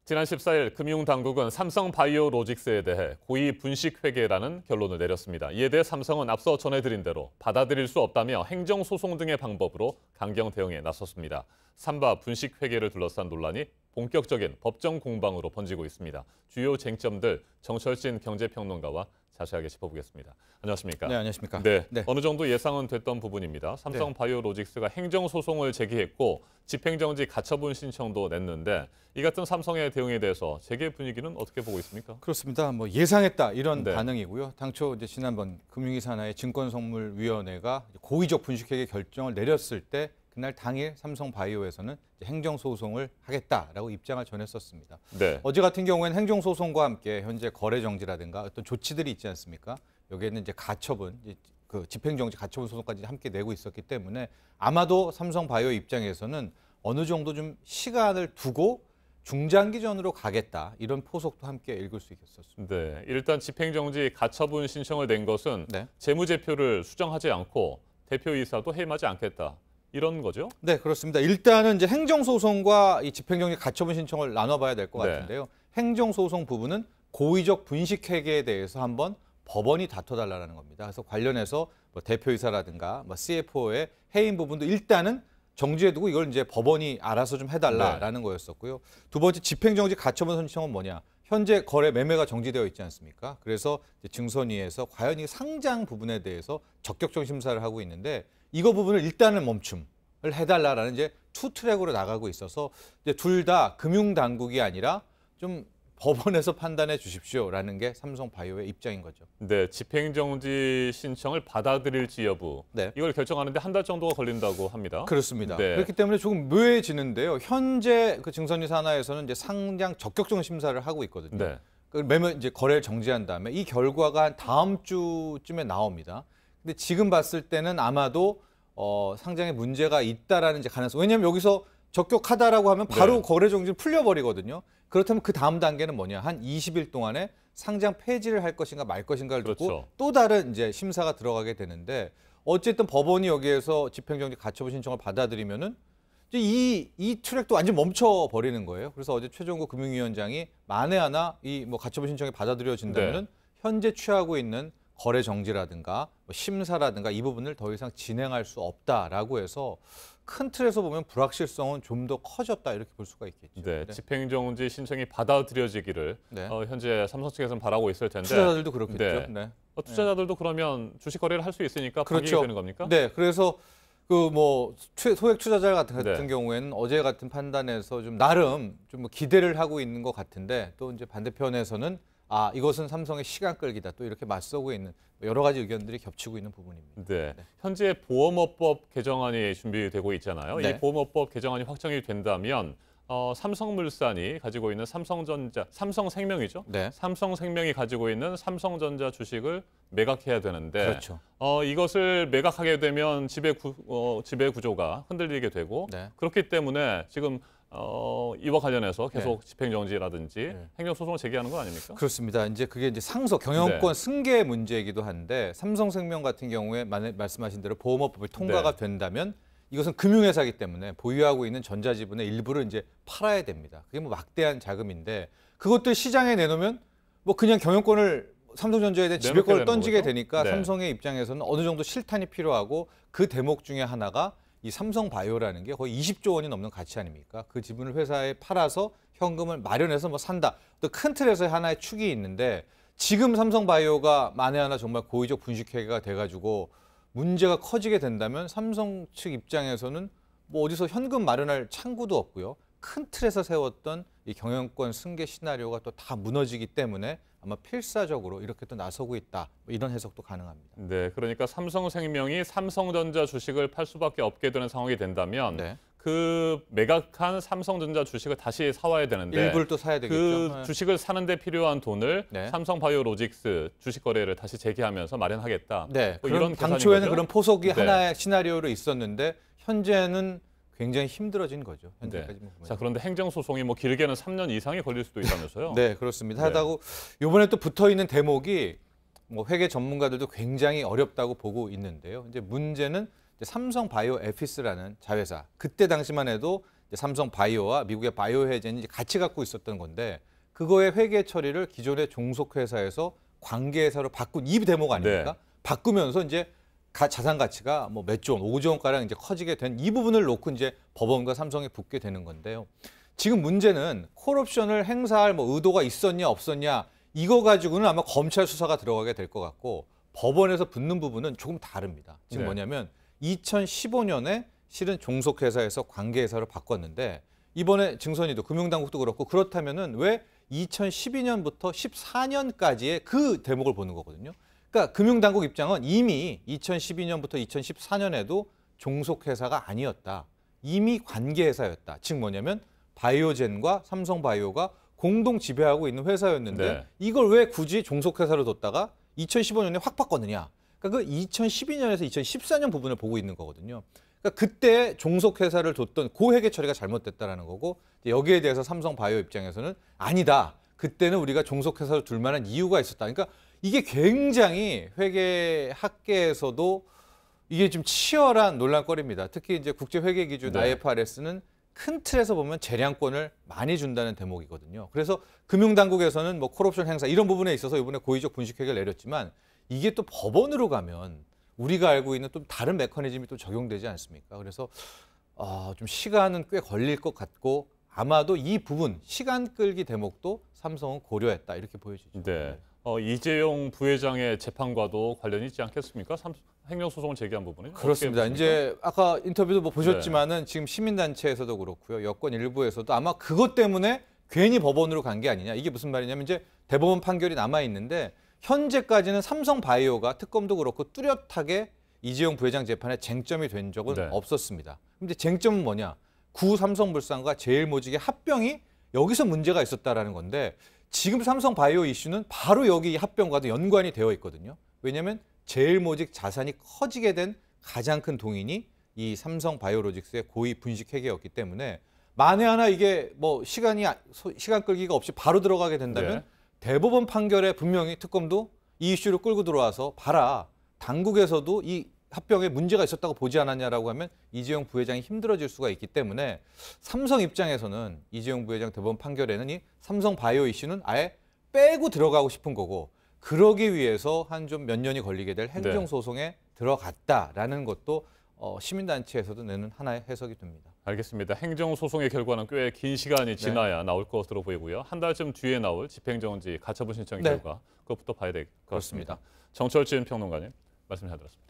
지난 14일 금융당국은 삼성바이오로직스에 대해 고의 분식회계라는 결론을 내렸습니다. 이에 대해 삼성은 앞서 전해드린 대로 받아들일 수 없다며 행정소송 등의 방법으로 강경 대응에 나섰습니다. 삼바 분식회계를 둘러싼 논란이 본격적인 법정 공방으로 번지고 있습니다. 주요 쟁점들 정철진 경제평론가와 자세하게 짚어보겠습니다. 안녕하십니까? 네, 안녕하십니까? 네, 어느 정도 예상은 됐던 부분입니다. 삼성바이오로직스가 행정소송을 제기했고 집행정지 가처분 신청도 냈는데 이 같은 삼성의 대응에 대해서 재계 분위기는 어떻게 보고 있습니까? 그렇습니다. 예상했다 이런 반응이고요. 당초 이제 지난번 금융위 산하의 증권선물위원회가 고의적 분식회계 결정을 내렸을 때 그날 당일 삼성바이오에서는 행정소송을 하겠다라고 입장을 전했었습니다. 어제 같은 경우에는 행정소송과 함께 현재 거래 정지라든가 어떤 조치들이 있지 않습니까? 여기에는 이제 가처분, 그 집행정지 가처분 소송까지 함께 내고 있었기 때문에 아마도 삼성바이오 입장에서는 어느 정도 좀 시간을 두고 중장기전으로 가겠다 이런 포석도 함께 읽을 수 있었습니다. 네, 일단 집행정지 가처분 신청을 낸 것은 재무제표를 수정하지 않고 대표이사도 해임하지 않겠다. 이런 거죠? 네, 그렇습니다. 일단은 이제 행정소송과 이 집행정지 가처분 신청을 나눠봐야 될 것 같은데요. 행정소송 부분은 고의적 분식회계에 대해서 한번 법원이 다퉈달라는 겁니다. 그래서 관련해서 대표이사라든가 CFO의 해임 부분도 일단은 정지해두고 이걸 이제 법원이 알아서 좀 해달라라는 거였었고요. 두 번째 집행정지 가처분 신청은 뭐냐? 현재 거래 매매가 정지되어 있지 않습니까? 그래서 증선위에서 과연 이 상장 부분에 대해서 적격적 심사를 하고 있는데 이거 부분을 일단은 멈춤을 해달라라는 이제 투 트랙으로 나가고 있어서 이제 둘 다 금융당국이 아니라 좀 법원에서 판단해 주십시오라는 게 삼성바이오의 입장인 거죠. 네, 집행정지 신청을 받아들일지 여부 이걸 결정하는데 한 달 정도가 걸린다고 합니다. 그렇습니다. 그렇기 때문에 조금 묘해지는데요. 현재 그 증선위 산하에서는 이제 상장 적격적 심사를 하고 있거든요. 매매 이제 거래를 정지한 다음에 이 결과가 한 다음 주쯤에 나옵니다. 근데 지금 봤을 때는 아마도 상장에 문제가 있다라는 이제 가능성. 왜냐하면 여기서 적격하다라고 하면 바로 거래 정지를 풀려버리거든요. 그렇다면 그 다음 단계는 뭐냐? 한 20일 동안에 상장 폐지를 할 것인가 말 것인가를 두고 또 다른 이제 심사가 들어가게 되는데 어쨌든 법원이 여기에서 집행정지 가처분 신청을 받아들이면은 이 트랙도 완전 멈춰 버리는 거예요. 그래서 어제 최종국 금융위원장이 만에 하나 이 가처분 신청이 받아들여진다면은 현재 취하고 있는 거래 정지라든가 심사라든가 이 부분을 더 이상 진행할 수 없다라고 해서 큰 틀에서 보면 불확실성은 좀 더 커졌다 이렇게 볼 수가 있겠죠. 집행정지 신청이 받아들여지기를 현재 삼성 측에서는 바라고 있을 텐데 투자자들도 그렇겠죠. 투자자들도 그러면 주식 거래를 할 수 있으니까 방해가 되는 겁니까? 네, 그래서 소액 투자자 같은 경우에는 어제 같은 판단에서 좀 나름 좀 기대를 하고 있는 것 같은데 또 이제 반대편에서는 이것은 삼성의 시간 끌기다. 또 이렇게 맞서고 있는 여러 가지 의견들이 겹치고 있는 부분입니다. 현재 보험업법 개정안이 준비되고 있잖아요. 이 보험업법 개정안이 확정이 된다면 삼성물산이 가지고 있는 삼성생명이죠. 삼성생명이 가지고 있는 삼성전자 주식을 매각해야 되는데 이것을 매각하게 되면 지배 구조가 흔들리게 되고 그렇기 때문에 지금 이와 관련해서 계속 집행정지라든지 행정소송을 제기하는 건 아닙니까? 그렇습니다. 이제 그게 이제 상속, 경영권 승계 문제이기도 한데 삼성생명 같은 경우에 말씀하신 대로 보험업법이 통과가 된다면 이것은 금융회사이기 때문에 보유하고 있는 전자지분의 일부를 이제 팔아야 됩니다. 그게 막대한 자금인데 그것들 시장에 내놓으면 그냥 경영권을 삼성전자에 대한 지배권을 던지게 되니까 삼성의 입장에서는 어느 정도 실탄이 필요하고 그 대목 중에 하나가 이 삼성바이오라는 게 거의 20조 원이 넘는 가치 아닙니까? 그 지분을 회사에 팔아서 현금을 마련해서 산다. 또 큰 틀에서 하나의 축이 있는데 지금 삼성바이오가 만에 하나 정말 고의적 분식회계가 돼가지고 문제가 커지게 된다면 삼성 측 입장에서는 어디서 현금 마련할 창구도 없고요. 큰 틀에서 세웠던 이 경영권 승계 시나리오가 또 다 무너지기 때문에 아마 필사적으로 이렇게 또 나서고 있다. 이런 해석도 가능합니다. 네, 그러니까 삼성생명이 삼성전자 주식을 팔 수밖에 없게 되는 상황이 된다면 그 매각한 삼성전자 주식을 다시 사와야 되는데 일부를 또 사야 되겠죠. 그 주식을 사는 데 필요한 돈을 삼성바이오로직스 주식 거래를 다시 재개하면서 마련하겠다. 이런 당초에는 그런 포석이 하나의 시나리오로 있었는데 현재는 굉장히 힘들어진 거죠. 현재까지 자, 그런데 행정소송이 길게는 3년 이상이 걸릴 수도 있다면서요? 네, 그렇습니다. 하다고 이번에 또 붙어있는 대목이 회계 전문가들도 굉장히 어렵다고 보고 있는데요. 이제 문제는 삼성바이오에피스라는 자회사, 그때 당시만 해도 삼성 바이오와 미국의 바이오헤젠이 같이 갖고 있었던 건데 그거의 회계 처리를 기존의 종속회사에서 관계회사로 바꾼 이 대목 아닙니까? 네. 바꾸면서 이제 자산 가치가 뭐 몇 조 원, 5조 원가량 이제 커지게 된 이 부분을 놓고 이제 법원과 삼성이 붙게 되는 건데요. 지금 문제는 콜옵션을 행사할 뭐 의도가 있었냐 없었냐 이거 가지고는 아마 검찰 수사가 들어가게 될 것 같고 법원에서 붙는 부분은 조금 다릅니다. 지금 뭐냐면 2015년에 실은 종속회사에서 관계회사로 바꿨는데 이번에 증선이도 금융당국도 그렇고 그렇다면은 왜 2012년부터 14년까지의 그 대목을 보는 거거든요. 그러니까 금융당국 입장은 이미 2012년부터 2014년에도 종속회사가 아니었다. 이미 관계회사였다. 즉 뭐냐면 바이오젠과 삼성바이오가 공동 지배하고 있는 회사였는데 이걸 왜 굳이 종속회사로 뒀다가 2015년에 확 바꿨느냐. 그러니까 그 2012년에서 2014년 부분을 보고 있는 거거든요. 그러니까 그때 종속회사를 뒀던 고회계 처리가 잘못됐다라는 거고 여기에 대해서 삼성바이오 입장에서는 아니다. 그때는 우리가 종속회사로 둘 만한 이유가 있었다. 그러니까 이게 굉장히 회계학계에서도 이게 좀 치열한 논란거리입니다. 특히 이제 국제회계기준 IFRS는 큰 틀에서 보면 재량권을 많이 준다는 대목이거든요. 그래서 금융당국에서는 뭐 콜옵션 행사 이런 부분에 있어서 이번에 고의적 분식회계를 내렸지만 이게 또 법원으로 가면 우리가 알고 있는 또 다른 메커니즘이 또 적용되지 않습니까? 그래서 좀 시간은 꽤 걸릴 것 같고 아마도 이 부분 시간 끌기 대목도 삼성은 고려했다 이렇게 보여지죠. 네. 이재용 부회장의 재판과도 관련이 있지 않겠습니까? 행정소송을 제기한 부분은 그렇습니다. 이제 아까 인터뷰도 뭐 보셨지만은 지금 시민단체에서도 그렇고요, 여권 일부에서도 아마 그것 때문에 괜히 법원으로 간 게 아니냐. 이게 무슨 말이냐면 이제 대법원 판결이 남아 있는데 현재까지는 삼성바이오가 특검도 그렇고 뚜렷하게 이재용 부회장 재판에 쟁점이 된 적은 없었습니다. 근데 쟁점은 뭐냐? 구 삼성물산과 제일모직의 합병이 여기서 문제가 있었다라는 건데 지금 삼성바이오 이슈는 바로 여기 합병과도 연관이 되어 있거든요. 왜냐하면 제일모직 자산이 커지게 된 가장 큰 동인이 이 삼성바이오로직스의 고의 분식회계였기 때문에 만에 하나 이게 뭐 시간 끌기가 없이 바로 들어가게 된다면 대법원 판결에 분명히 특검도 이 이슈를 끌고 들어와서 봐라. 당국에서도 이 합병에 문제가 있었다고 보지 않았냐라고 하면 이재용 부회장이 힘들어질 수가 있기 때문에 삼성 입장에서는 이재용 부회장 대법원 판결에는 이 삼성바이오 이슈는 아예 빼고 들어가고 싶은 거고 그러기 위해서 한 좀 몇 년이 걸리게 될 행정소송에 들어갔다라는 것도 시민단체에서도 내는 하나의 해석이 됩니다. 알겠습니다. 행정소송의 결과는 꽤 긴 시간이 지나야 나올 것으로 보이고요. 한 달쯤 뒤에 나올 집행정지 가처분 신청 결과 그것부터 봐야 될 것 같습니다. 정철진 평론가님 말씀 잘 들었습니다.